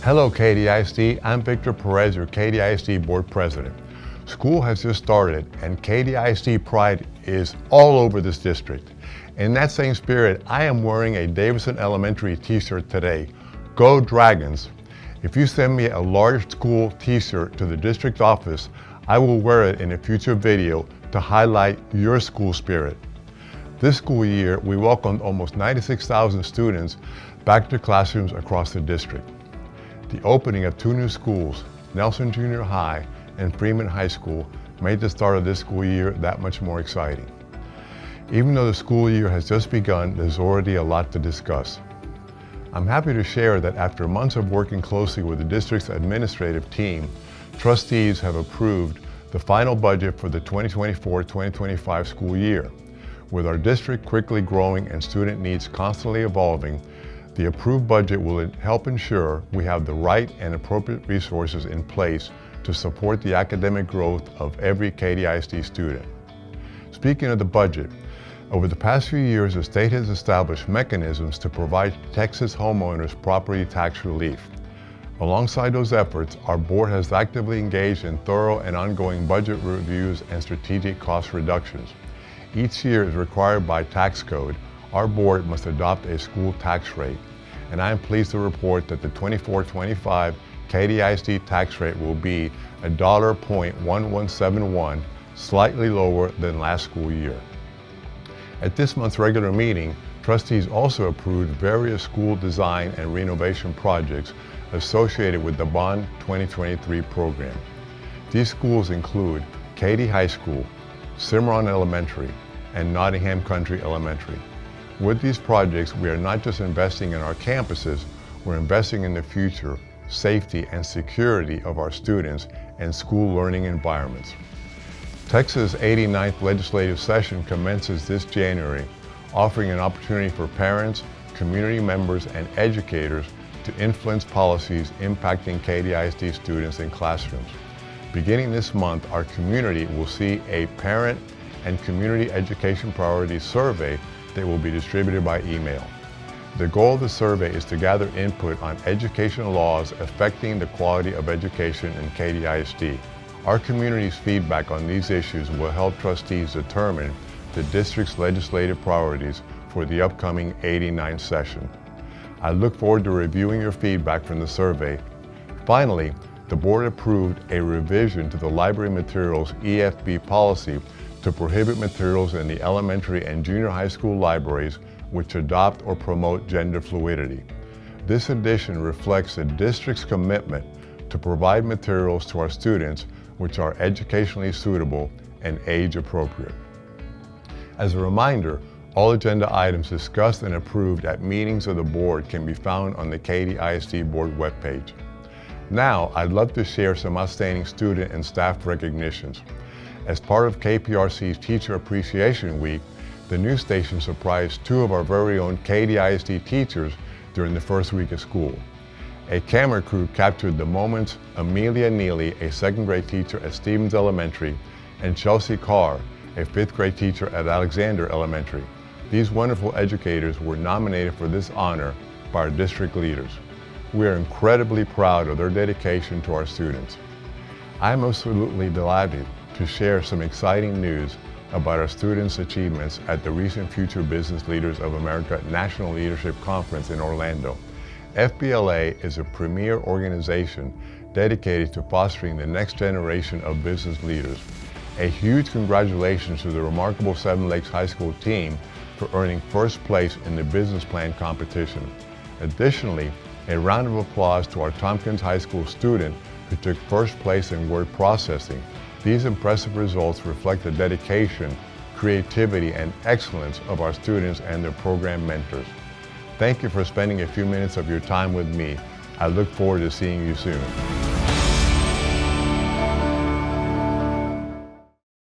Hello Katy ISD, I'm Victor Perez, your Katy ISD Board President. School has just started and Katy ISD pride is all over this district. In that same spirit, I am wearing a Davidson Elementary t-shirt today. Go Dragons! If you send me a large school t-shirt to the district office, I will wear it in a future video to highlight your school spirit. This school year, we welcomed almost 96,000 students back to classrooms across the district. The opening of two new schools, Nelson Junior High and Freeman High School, made the start of this school year that much more exciting. Even though the school year has just begun, there's already a lot to discuss. I'm happy to share that after months of working closely with the district's administrative team, trustees have approved the final budget for the 2024-2025 school year. With our district quickly growing and student needs constantly evolving, the approved budget will help ensure we have the right and appropriate resources in place to support the academic growth of every Katy ISD student. Speaking of the budget, over the past few years, the state has established mechanisms to provide Texas homeowners property tax relief. Alongside those efforts, our board has actively engaged in thorough and ongoing budget reviews and strategic cost reductions. Each year, as required by tax code, our board must adopt a school tax rate, and I am pleased to report that the 24-25 Katy ISD tax rate will be $1.1171, slightly lower than last school year. At this month's regular meeting, trustees also approved various school design and renovation projects associated with the Bond 2023 program. These schools include Katy High School, Cimarron Elementary, and Nottingham Country Elementary. With these projects, we are not just investing in our campuses, we're investing in the future, safety, and security of our students and school learning environments. Texas' 89th legislative session commences this January, offering an opportunity for parents, community members, and educators to influence policies impacting Katy ISD students in classrooms. Beginning this month, our community will see a parent and community education priorities survey that will be distributed by email. The goal of the survey is to gather input on educational laws affecting the quality of education in Katy ISD. Our community's feedback on these issues will help trustees determine the district's legislative priorities for the upcoming 89th session. I look forward to reviewing your feedback from the survey. Finally, the board approved a revision to the library materials EFB policy to prohibit materials in the elementary and junior high school libraries which adopt or promote gender fluidity. This addition reflects the district's commitment to provide materials to our students which are educationally suitable and age appropriate. As a reminder, all agenda items discussed and approved at meetings of the board can be found on the Katy ISD Board webpage. Now, I'd love to share some outstanding student and staff recognitions. As part of KPRC's Teacher Appreciation Week, the news station surprised two of our very own Katy ISD teachers during the first week of school. A camera crew captured the moments Amelia Neely, a second grade teacher at Stevens Elementary, and Chelsea Carr, a fifth grade teacher at Alexander Elementary. These wonderful educators were nominated for this honor by our district leaders. We are incredibly proud of their dedication to our students. I am absolutely delighted to share some exciting news about our students' achievements at the recent Future Business Leaders of America National Leadership Conference in Orlando. FBLA is a premier organization dedicated to fostering the next generation of business leaders. A huge congratulations to the remarkable Seven Lakes High School team for earning first place in the business plan competition. Additionally, a round of applause to our Tompkins High School student who took first place in word processing. These impressive results reflect the dedication, creativity, and excellence of our students and their program mentors. Thank you for spending a few minutes of your time with me. I look forward to seeing you soon.